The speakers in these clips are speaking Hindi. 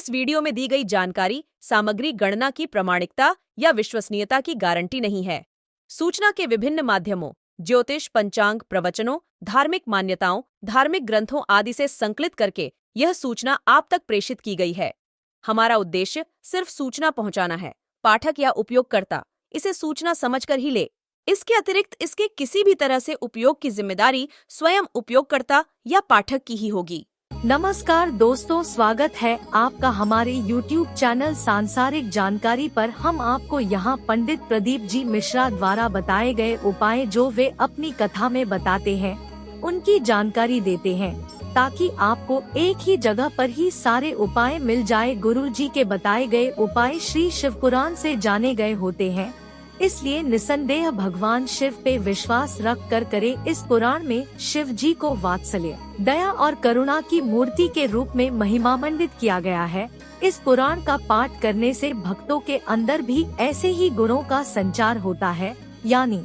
इस वीडियो में दी गई जानकारी सामग्री गणना की प्रामाणिकता या विश्वसनीयता की गारंटी नहीं है। सूचना के विभिन्न माध्यमों ज्योतिष, पंचांग, प्रवचनों, धार्मिक मान्यताओं, धार्मिक ग्रंथों आदि से संकलित करके यह सूचना आप तक प्रेषित की गई है। हमारा उद्देश्य सिर्फ सूचना पहुंचाना है। पाठक या उपयोगकर्ता इसे सूचना समझकर ही ले। इसके अतिरिक्त इसके किसी भी तरह से उपयोग की जिम्मेदारी स्वयं उपयोगकर्ता या पाठक की ही होगी। नमस्कार दोस्तों, स्वागत है आपका हमारे YouTube चैनल सांसारिक जानकारी पर। हम आपको यहाँ पंडित प्रदीप जी मिश्रा द्वारा बताए गए उपाय जो वे अपनी कथा में बताते हैं उनकी जानकारी देते हैं, ताकि आपको एक ही जगह पर ही सारे उपाय मिल जाए। गुरु जी के बताए गए उपाय श्री शिव पुराण से जाने गए होते हैं, इसलिए निसंदेह भगवान शिव पे विश्वास रख कर करे। इस पुराण में शिव जी को वात्सल्य, दया और करुणा की मूर्ति के रूप में महिमामंडित किया गया है। इस पुराण का पाठ करने से भक्तों के अंदर भी ऐसे ही गुणों का संचार होता है, यानी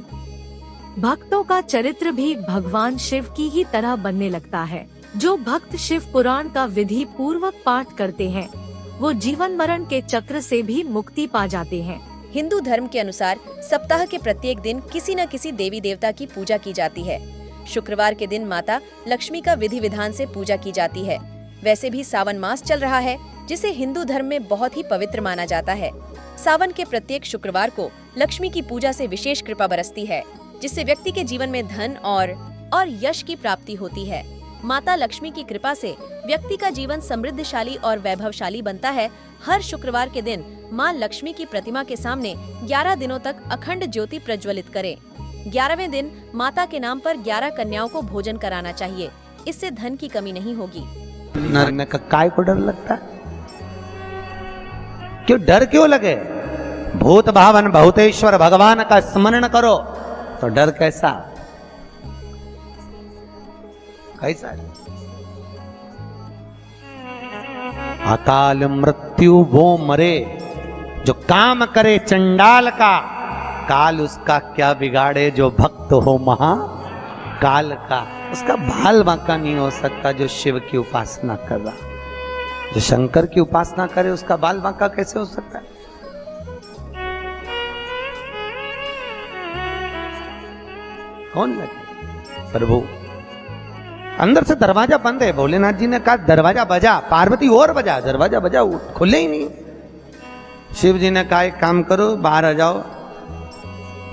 भक्तों का चरित्र भी भगवान शिव की ही तरह बनने लगता है। जो भक्त शिव पुराण का विधि पूर्वक पाठ करते हैं वो जीवन मरण के चक्र से भी मुक्ति पा जाते हैं। हिंदू धर्म के अनुसार सप्ताह के प्रत्येक दिन किसी न किसी देवी देवता की पूजा की जाती है। शुक्रवार के दिन माता लक्ष्मी का विधि विधान से पूजा की जाती है। वैसे भी सावन मास चल रहा है, जिसे हिंदू धर्म में बहुत ही पवित्र माना जाता है। सावन के प्रत्येक शुक्रवार को लक्ष्मी की पूजा से विशेष कृपा बरसती है, जिससे व्यक्ति के जीवन में धन और यश की प्राप्ति होती है। माता लक्ष्मी की कृपा से व्यक्ति का जीवन समृद्धशाली और वैभवशाली बनता है। हर शुक्रवार के दिन माँ लक्ष्मी की प्रतिमा के सामने 11 दिनों तक अखंड ज्योति प्रज्वलित करें। 11वें दिन माता के नाम पर 11 कन्याओं को भोजन कराना चाहिए। इससे धन की कमी नहीं होगी। नरने का काय को डर लगता है? क्यों डर क्यों लगे? भूत भावन भूतेश्वर भगवान का स्मरण करो तो डर कैसा अकाल मृत्यु वो मरे जो काम करे चंडाल का, काल उसका क्या बिगाड़े जो भक्त हो महा काल का। उसका बाल बांका नहीं हो सकता जो शिव की उपासना कर रहा। जो शंकर की उपासना करे उसका बाल बांका कैसे हो सकता है? कौन लगे? प्रभु अंदर से दरवाजा बंद है। भोलेनाथ जी ने कहा दरवाजा बजा, पार्वती और बजा, दरवाजा बजा, खुले ही नहीं। शिव जी ने कहा एक काम करो, बाहर आ जाओ।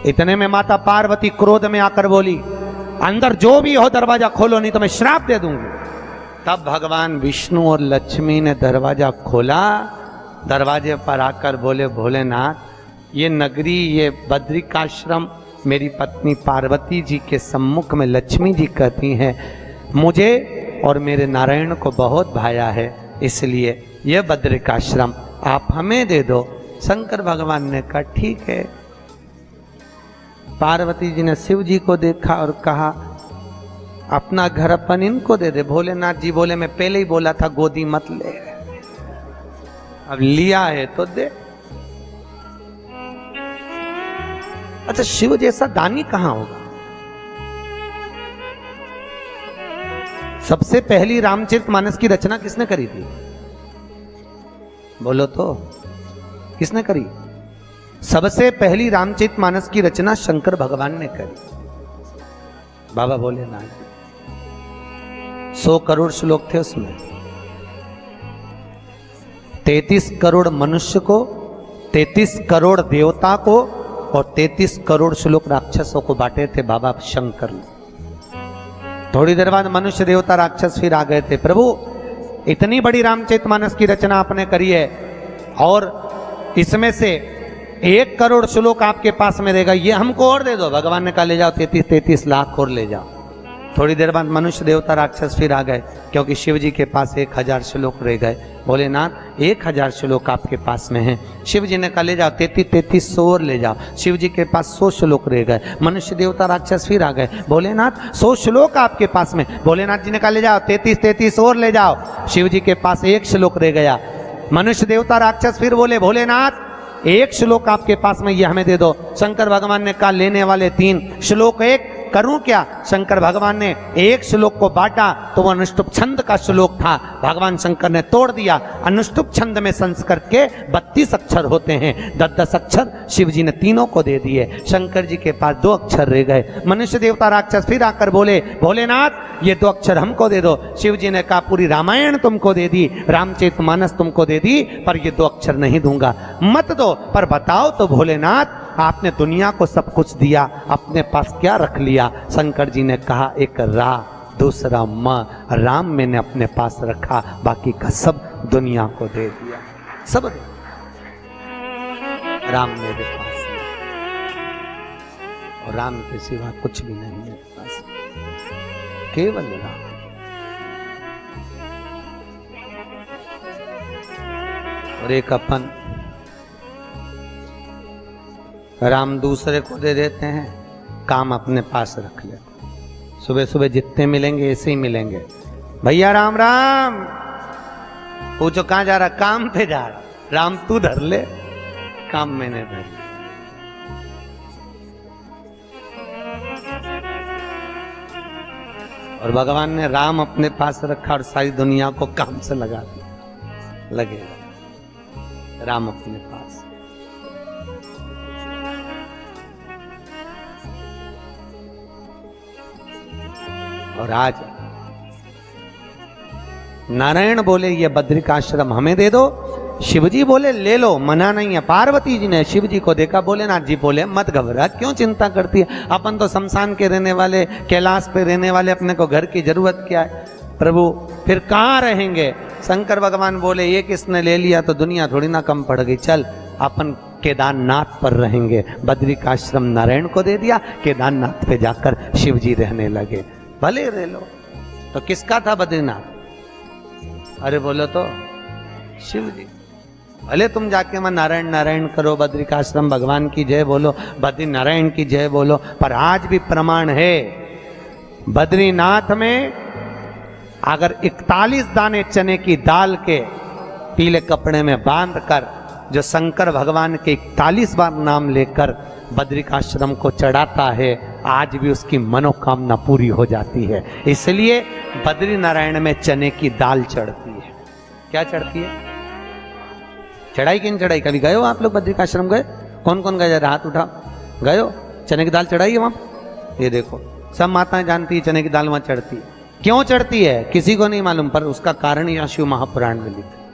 इतने में माता पार्वती क्रोध में आकर बोली अंदर जो भी हो दरवाजा खोलो, नहीं तो मैं श्राप दे दूंगी। तब भगवान विष्णु और लक्ष्मी ने दरवाजा खोला। दरवाजे पर आकर बोले भोलेनाथ, ये नगरी, ये बद्रिकाश्रम मेरी पत्नी पार्वती जी के सम्मुख में लक्ष्मी जी कहती हैं मुझे और मेरे नारायण को बहुत भाया है, इसलिए यह बद्रिकाश्रम आप हमें दे दो। शंकर भगवान ने कहा ठीक है। पार्वती जी ने शिव जी को देखा और कहा अपना घर अपन इनको दे दे। भोलेनाथ जी बोले मैं पहले ही बोला था गोदी मत ले, अब लिया है तो दे। अच्छा, शिव जैसा दानी कहां होगा? सबसे पहली रामचरितमानस की रचना किसने करी थी? बोलो तो, किसने करी? सबसे पहली रामचरितमानस की रचना शंकर भगवान ने करी। बाबा भोलेनाथ 100 करोड़ श्लोक थे उसमें। 33 करोड़ मनुष्य को, 33 करोड़ देवता को और 33 करोड़ श्लोक राक्षसों को बांटे थे बाबा शंकर ने। थोड़ी देर बाद मनुष्य देवता राक्षस फिर आ गए थे। प्रभु इतनी बड़ी रामचरितमानस की रचना आपने करी है और इसमें से 1 करोड़ श्लोक आपके पास में रहेगा, ये हमको और दे दो। भगवान ने कहा ले जाओ 33 लाख और ले जाओ। थोड़ी देर बाद मनुष्य देवता राक्षस फिर आ गए, क्योंकि शिव जी के पास 1000 श्लोक रह गए। भोलेनाथ 1000 श्लोक आपके पास में हैं। शिव जी ने कहा ले जाओ 33 और ले जाओ। शिव जी के पास 100 श्लोक रह गए। मनुष्य देवता राक्षस फिर आ गए, भोलेनाथ 100 श्लोक आपके पास में। भोलेनाथ जी ने कहा ले जाओ 33 और ले जाओ। शिव जी के पास 1 श्लोक रह गया। मनुष्य देवता राक्षस फिर बोले भोलेनाथ 1 श्लोक आपके पास में, ये हमें दे दो। शंकर भगवान ने कहा लेने वाले 3 श्लोक 1, करूं क्या? शंकर भगवान ने एक श्लोक को बांटा तो वो अनुष्टुप छंद का श्लोक था, भगवान शंकर ने तोड़ दिया। अनुष्टुप छंद में संस्कृत के 32 अक्षर होते हैं, 10-10 अक्षर शिव जी ने तीनों को दे दिए। शंकर जी के पास 2 अक्षर रह गए। मनुष्य देवता राक्षस फिर आकर बोले, भोलेनाथ ये 2 अक्षर हमको दे दो। शिव जी ने कहा पूरी रामायण तुमको दे दी, रामचरितमानस तुमको दे दी, पर ये 2 अक्षर नहीं दूंगा। मत दो, पर बताओ तो भोलेनाथ, आपने दुनिया को सब कुछ दिया, अपने पास क्या रख लिया? शंकर जी ने कहा एक रा, दूसरा म, राम मैंने अपने पास रखा, बाकी का सब दुनिया को दे दिया। सब दे, राम मेरे पास है और राम के सिवा कुछ भी नहीं मेरे पास, केवल राम। और एक अपन राम दूसरे को दे देते हैं, काम अपने पास रख लेते। सुबह सुबह जितने मिलेंगे ऐसे ही मिलेंगे, भैया राम राम, पूछो कहां जा रहा? काम पे जा रहा। राम तू धर ले, काम मैंने धर लिया। और भगवान ने राम अपने पास रखा और सारी दुनिया को काम से लगा दिया। लगेगा राम अपने पास। और आज नारायण बोले ये बद्रिकाश्रम हमें दे दो, शिवजी बोले ले लो, मना नहीं है। पार्वती जी ने शिव जी को देखा, भोलेनाथ जी बोले मत घबरा, क्यों चिंता करती है? अपन तो शमशान के रहने वाले, कैलाश पे रहने वाले, अपने को घर की जरूरत क्या है? प्रभु फिर कहाँ रहेंगे? शंकर भगवान बोले ये किसने ले लिया तो दुनिया थोड़ी ना कम पड़ गई, चल अपन केदारनाथ पर रहेंगे। बद्रिकाश्रम नारायण को दे दिया, केदारनाथ पे जाकर शिव जी रहने लगे। भले रह लो। तो किसका था बद्रीनाथ? अरे बोलो तो शिव जी। भले तुम जाके वहां नारायण नारायण करो, बद्रिकाश्रम भगवान की जय बोलो, बद्री नारायण की जय बोलो, पर आज भी प्रमाण है बद्रीनाथ में अगर 41 दाने चने की दाल के पीले कपड़े में बांध कर जो शंकर भगवान के 41 बार नाम लेकर बद्रिकाश्रम को चढ़ाता है, आज भी उसकी मनोकामना पूरी हो जाती है। इसलिए बद्री नारायण में चने की दाल चढ़ती है। क्या चढ़ती है? चढ़ाई कि नहीं चढ़ाई? कभी गए हो आप लोग बद्रिकाश्रम? गए? कौन कौन गए? जरा हाथ उठा। गए हो? चने की दाल चढ़ाई है वहां? ये देखो सब माताएं जानती है चने की दाल वहां चढ़ती है। क्यों चढ़ती है किसी को नहीं मालूम, पर उसका कारण यहाँ शिव महापुराण में लिखा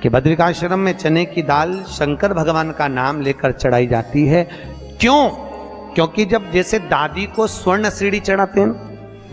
कि बद्रिकाश्रम में चने की दाल शंकर भगवान का नाम लेकर चढ़ाई जाती है। क्यों? क्योंकि जब जैसे दादी को स्वर्ण सीढ़ी चढ़ाते हैं,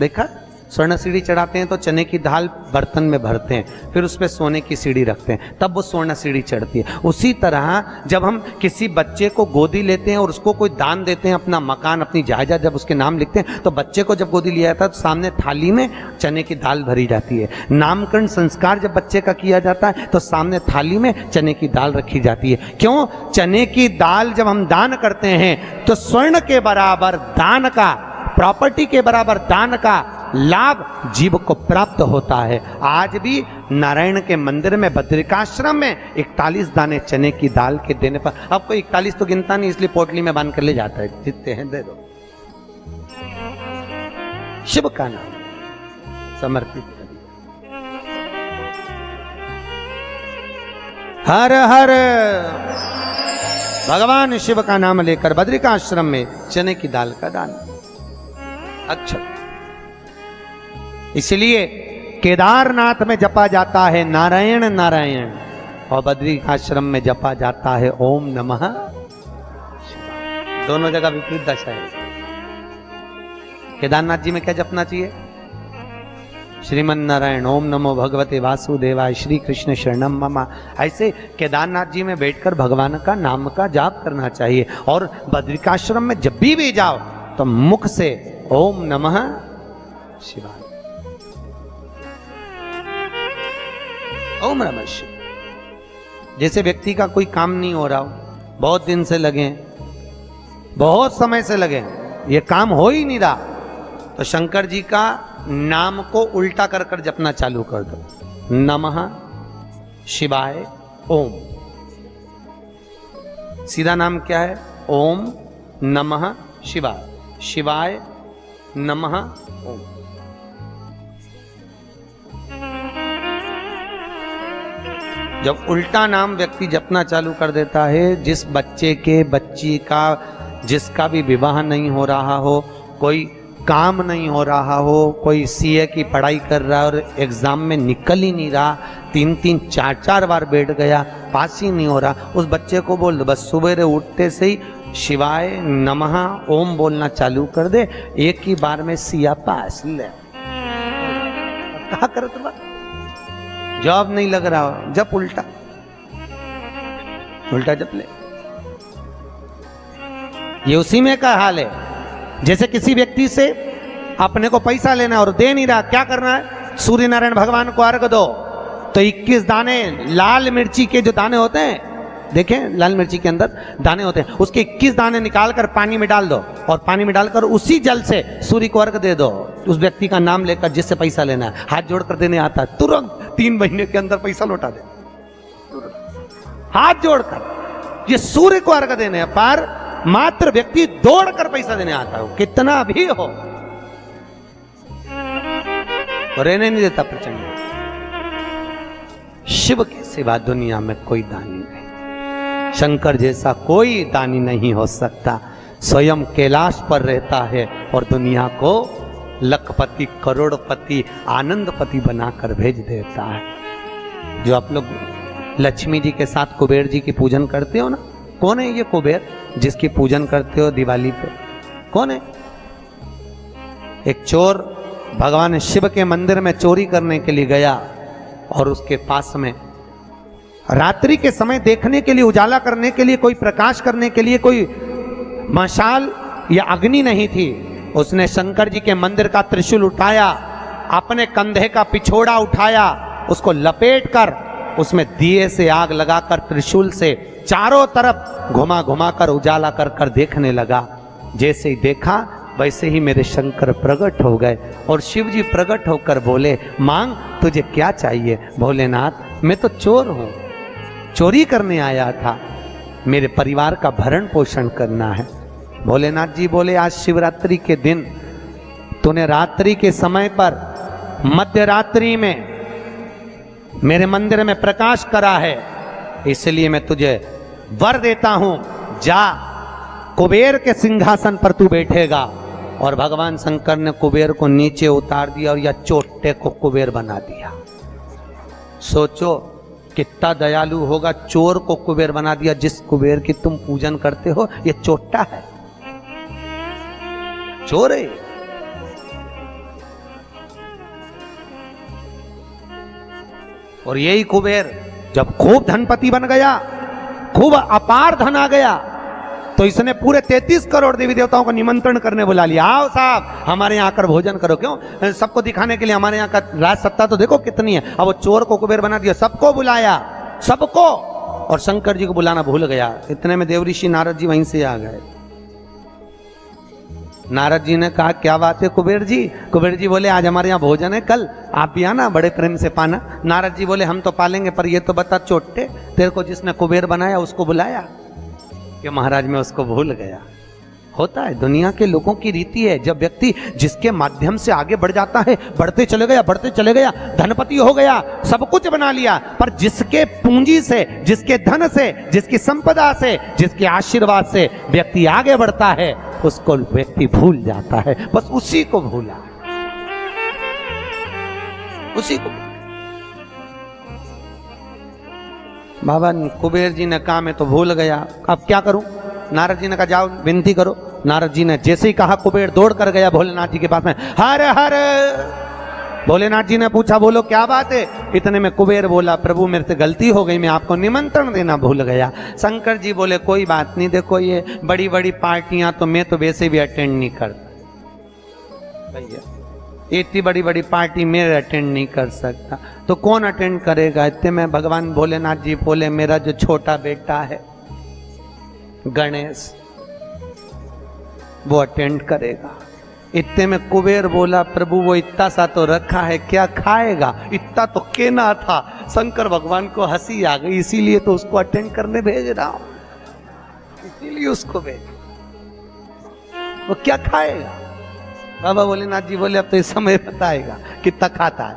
देखा स्वर्ण सीढ़ी चढ़ाते हैं तो चने की दाल बर्तन में भरते हैं, फिर उस पर सोने की सीढ़ी रखते हैं, तब वो स्वर्ण सीढ़ी चढ़ती है। उसी तरह जब हम किसी बच्चे को गोदी लेते हैं और उसको कोई दान देते हैं, अपना मकान अपनी जायदाद जब उसके नाम लिखते हैं, तो बच्चे को जब गोदी लिया जाता है तो सामने थाली में चने की दाल भरी जाती है। नामकरण संस्कार जब बच्चे का किया जाता है तो सामने थाली में चने की दाल रखी जाती है। क्यों? चने की दाल जब हम दान करते हैं तो स्वर्ण के बराबर दान का, प्रॉपर्टी के बराबर दान का लाभ जीव को प्राप्त होता है। आज भी नारायण के मंदिर में बद्रिकाश्रम में 41 दाने चने की दाल के देने पर, अब कोई 41 तो गिनता नहीं इसलिए पोटली में बांध कर ले जाता है, जितने हैं दे दो। शिव का नाम समर्पित करिए। हर हर भगवान शिव का नाम लेकर बद्रिकाश्रम में चने की दाल का दान। अक्षर इसलिए केदारनाथ में जपा जाता है नारायण नारायण और बद्रिकाश्रम में जपा जाता है ओम नमः शिवाय। दोनों जगह विपरीत दशा है। केदारनाथ जी में क्या जपना चाहिए? श्रीमन नारायण ओम नमो भगवते वासुदेवाय श्री कृष्ण शरणम मम। ऐसे केदारनाथ जी में बैठकर भगवान का नाम का जाप करना चाहिए। और बद्रिकाश्रम में जब भी जाओ तो मुख से ओम नमः शिवाय, ओम नमः शिवाय। जैसे व्यक्ति का कोई काम नहीं हो रहा हो, बहुत दिन से लगे, बहुत समय से लगे, ये काम हो ही नहीं रहा, तो शंकर जी का नाम को उल्टा कर कर जपना चालू कर दो। नमः शिवाय ओम। सीधा नाम क्या है? ओम नमः शिवाय, शिवाय नमः ओम। जब उल्टा नाम व्यक्ति जपना चालू कर देता है, जिस बच्चे के, बच्ची का, जिसका भी विवाह नहीं हो रहा हो, कोई काम नहीं हो रहा हो, कोई सीए की पढ़ाई कर रहा है और एग्जाम में निकल ही नहीं रहा, 3-3, 4-4 बार बैठ गया, पास ही नहीं हो रहा, उस बच्चे को बोल दो बस सुबह उठते से ही शिवाय नमः ओम बोलना चालू कर दे, एक ही बार में सिया पास ले। क्या कर तुम? जॉब नहीं लग रहा हो, जब उल्टा उल्टा जप ले। ये उसी में का हाल है। जैसे किसी व्यक्ति से अपने को पैसा लेना है और दे नहीं रहा, क्या करना है? सूर्य नारायण भगवान को अर्घ दो। तो 21 दाने लाल मिर्ची के जो दाने होते हैं, देखें लाल मिर्ची के अंदर दाने होते हैं, उसके 21 दाने निकालकर पानी में डाल दो और पानी में डालकर उसी जल से सूर्य को अर्घ दे दो। उस व्यक्ति का नाम लेकर जिससे पैसा लेना है, हाथ जोड़कर देने आता है, तुरंत 3 महीने के अंदर पैसा लौटा दे, हाथ जोड़कर। ये सूर्य को अर्घ देने पर मात्र व्यक्ति दौड़कर पैसा देने आता हो, कितना भी हो, रहने नहीं देता प्रचंड। शिव के सिवा दुनिया में कोई दानी नहीं, शंकर जैसा कोई दानी नहीं हो सकता। स्वयं कैलाश पर रहता है और दुनिया को लखपति, करोड़पति, आनंदपति बनाकर भेज देता है। जो आप लोग लक्ष्मी जी के साथ कुबेर जी की पूजन करते हो ना, कौन है ये कुबेर जिसकी पूजन करते हो दिवाली पे? कौन है? एक चोर भगवान शिव के मंदिर में चोरी करने के लिए गया और उसके पास में रात्रि के समय देखने के लिए, उजाला करने के लिए, कोई प्रकाश करने के लिए कोई मशाल या अग्नि नहीं थी। उसने शंकर जी के मंदिर का त्रिशूल उठाया, अपने कंधे का पिछोड़ा उठाया, उसको लपेटकर उसमें दिए से आग लगाकर त्रिशूल से चारों तरफ घुमा घुमा कर उजाला कर कर देखने लगा। जैसे ही देखा वैसे ही मेरे शंकर प्रकट हो गए और शिव जी प्रकट होकर बोले, मांग तुझे क्या चाहिए? भोलेनाथ मैं तो चोर हूं, चोरी करने आया था, मेरे परिवार का भरण पोषण करना है। भोलेनाथ जी बोले, आज शिवरात्रि के दिन तूने रात्रि के समय पर मध्य रात्रि में मेरे मंदिर में प्रकाश करा है, इसलिए मैं तुझे वर देता हूं, जा कुबेर के सिंहासन पर तू बैठेगा। और भगवान शंकर ने कुबेर को नीचे उतार दिया और या चोटे को कुबेर बना दिया। सोचो कितना दयालु होगा, चोर को कुबेर बना दिया। जिस कुबेर की तुम पूजन करते हो ये चोट्टा है, चोर है। और यही कुबेर जब खूब धनपति बन गया, खूब अपार धन आ गया, तो इसने पूरे 33 करोड़ देवी देवताओं को निमंत्रण करने बुला लिया। आओ साहब हमारे यहाँ आकर भोजन करो। क्यों? सबको दिखाने के लिए हमारे यहाँ का राज सत्ता तो देखो कितनी है। अब वो चोर को कुबेर बना दिया, सबको बुलाया, सबको। और शंकर जी को बुलाना भूल गया। इतने में देवऋषि नारद जी वहीं से आ गए। नारद जी ने कहा, क्या बात है कुबेर जी? कुबेर जी बोले, आज हमारे यहाँ भोजन है, कल आप भी आना, बड़े प्रेम से पाना। नारद जी बोले, हम तो पालेंगे, पर ये तो बता चोटे, तेरे को जिसने कुबेर बनाया उसको बुलाया? कि महाराज मैं उसको भूल गया। होता है, दुनिया के लोगों की रीति है। जब व्यक्ति जिसके माध्यम से आगे बढ़ जाता है, बढ़ते चले गया, धनपति हो गया, सब कुछ बना लिया, पर जिसके पूंजी से, जिसके धन से, जिसकी संपदा से, जिसके आशीर्वाद से व्यक्ति आगे बढ़ता है, उसको व्यक्ति भूल जाता है। बस उसी को भूला, उसी को। बाबा कुबेर जी ने कहा मैं तो भूल गया, अब क्या करूं? नारद जी ने कहा जाओ विनती करो। नारद जी ने जैसे ही कहा, कुबेर दौड़ कर गया भोलेनाथ जी के पास में, हर हर। भोलेनाथ जी ने पूछा, बोलो क्या बात है? इतने में कुबेर बोला, प्रभु मेरे से गलती हो गई, मैं आपको निमंत्रण देना भूल गया। शंकर जी बोले, कोई बात नहीं, देखो ये बड़ी बड़ी पार्टियां तो मैं तो वैसे भी अटेंड नहीं करता भैया, इतनी बड़ी बड़ी पार्टी मैं अटेंड नहीं कर सकता, तो कौन अटेंड करेगा? इतने में भगवान भोलेनाथ जी बोले, मेरा जो छोटा बेटा है गणेश, वो अटेंड करेगा। इतने में कुबेर बोला, प्रभु वो इतना सा तो रखा है, क्या खाएगा? इतना तो केना था। शंकर भगवान को हंसी आ गई, इसीलिए तो उसको अटेंड करने भेज रहा हूं, इसीलिए उसको भेज। वो क्या खाएगा? बाबा भोलेनाथ जी बोले अब तो इस समय बताएगा कितना खाता है।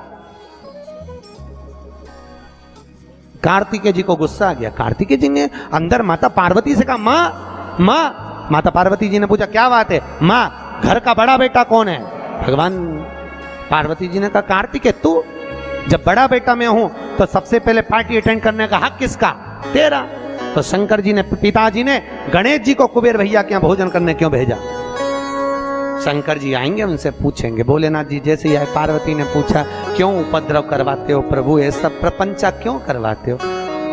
कार्तिकेय जी को गुस्सा आ गया। कार्तिकेय जी ने अंदर माता पार्वती से कहा, माँ माँ। माता पार्वती जी ने पूछा क्या बात है? माँ घर का बड़ा बेटा कौन है? भगवान पार्वती जी ने कहा कार्तिकेय तू। जब बड़ा बेटा मैं हूं तो सबसे पहले पार्टी अटेंड करने का हक किसका? तेरा। तो शंकर जी ने, पिताजी ने गणेश जी को कुबेर भैया के यहाँ भोजन करने क्यों भेजा? शंकर जी आएंगे उनसे पूछेंगे। भोलेनाथ जी जैसे ही आए, पार्वती ने पूछा क्यों उपद्रव करवाते हो प्रभु, ये सब प्रपंचा क्यों करवाते हो?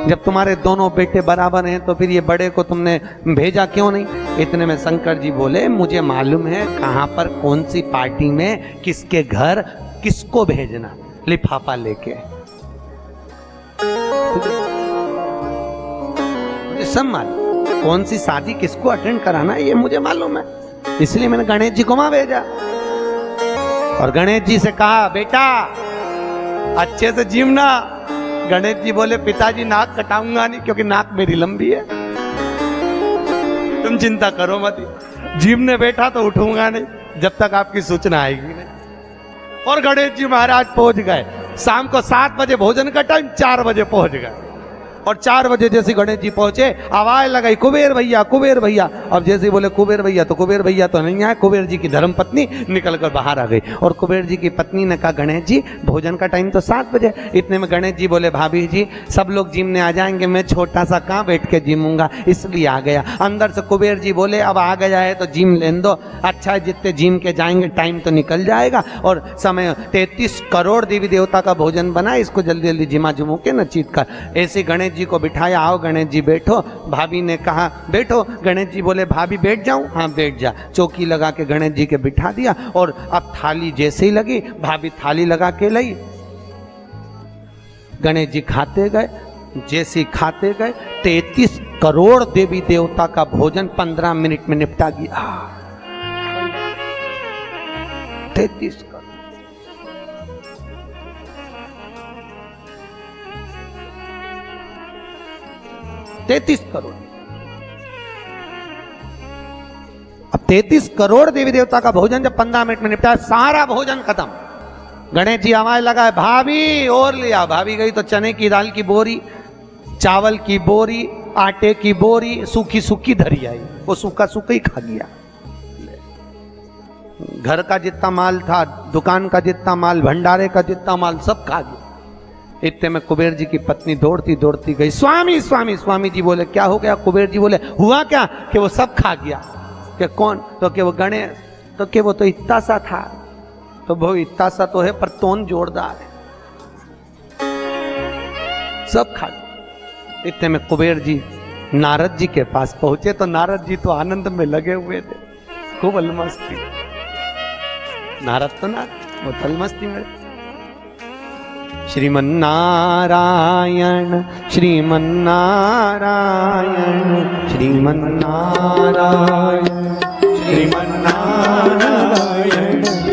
जब तुम्हारे दोनों बेटे बराबर हैं तो फिर ये बड़े को तुमने भेजा क्यों नहीं? इतने में शंकर जी बोले मुझे मालूम है कहां पर कौन सी पार्टी में किसके घर किसको भेजना, लिफाफा लेके। मुझे सब मालूम कौन सी शादी किसको अटेंड कराना है, ये मुझे मालूम है, इसलिए मैंने गणेश जी को वहां भेजा। और गणेश जी से कहा बेटा अच्छे से जीवना। गणेश जी बोले पिताजी नाक कटाऊंगा नहीं क्योंकि नाक मेरी लंबी है, तुम चिंता करो मत, जीवने बैठा तो उठूंगा नहीं जब तक आपकी सूचना आएगी नहीं। और गणेश जी महाराज पहुंच गए। शाम को 7 बजे भोजन का टाइम, 4 बजे पहुंच गए। और 4 बजे जैसे गणेश जी पहुंचे आवाज लगाई कुबेर भैया कुबेर भैया। अब जैसे बोले कुबेर भैया तो नहीं आए। कुबेर जी की धर्म पत्नी निकलकर बाहर आ गई और कुबेर जी की पत्नी ने कहा गणेश जी भोजन का टाइम तो 7 बजे। इतने में गणेश जी बोले भाभी जी सब लोग जिमने आ जाएंगे, मैं छोटा सा कहाँ बैठ के जिमूंगा, इसलिए आ गया। अंदर से कुबेर जी बोले अब आ गया है तो जिम लेने दो, अच्छा है जितने जिम के जाएंगे टाइम तो निकल जाएगा और समय 33 करोड़ देवी देवता का भोजन बना, इसको जल्दी जल्दी जिमा जुमू के न चीत कर। ऐसे गणेश जी को बिठाया, आओ गणेश जी बैठो। भाभी ने कहा बैठो। गणेश जी बोले भाभी बैठ जाऊं? हाँ बैठ जा। चौकी लगा के गणेश जी के बिठा दिया और अब थाली जैसे ही लगी भाभी थाली लगा के लाई। गणेश जी खाते गए, जैसे खाते गए 33 करोड़ देवी देवता का भोजन 15 मिनट में निपटा गया। 33 करोड़। अब 33 करोड़ देवी देवता का भोजन जब 15 मिनट में निपटा, सारा भोजन खत्म। गणेश जी आवाज लगाए भाभी और लिया। भाभी गई तो चने की दाल की बोरी, चावल की बोरी, आटे की बोरी सूखी सूखी धरी आई। वो सूखा सूखा ही खा गया। घर का जितना माल था, दुकान का जितना माल, भंडारे का जितना माल सब खा गया। इतने में कुबेर जी की पत्नी दौड़ती दौड़ती गई, स्वामी स्वामी। स्वामी जी बोले क्या हो गया? कुबेर जी बोले हुआ क्या कि वो सब खा गया। कि कौन? तो कि वो गणेश। तो कि वो तो इतना सा था। तो वो इतना सा तो है पर तोन जोरदार है, सब खा गया। इतने में कुबेर जी नारद जी के पास पहुंचे तो नारद जी तो आनंद में लगे हुए थे, खूब अलमस्ती। नारद तो ना वो तलमस्ती में। श्रीमन्नारायण श्रीमन्नारायण श्रीमन्नारायण श्रीमन्नारायण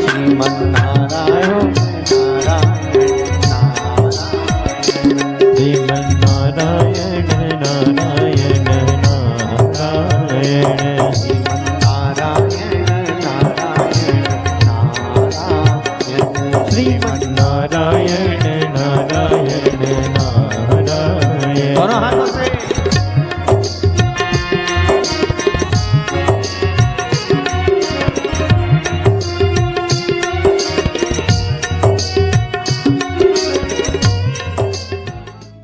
श्रीमन्नारायण श्रीमन्नारायण नारायण नारायण श्रीमन्नारायण नारायण नारायण। दोनों हाथों से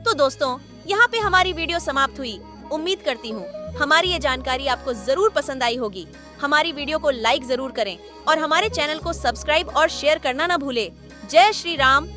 तो दोस्तों यहाँ पे हमारी वीडियो समाप्त हुई। उम्मीद करती हूँ हमारी ये जानकारी आपको जरूर पसंद आई होगी। हमारी वीडियो को लाइक जरूर करें और हमारे चैनल को सब्सक्राइब और शेयर करना ना भूले। जय श्री राम,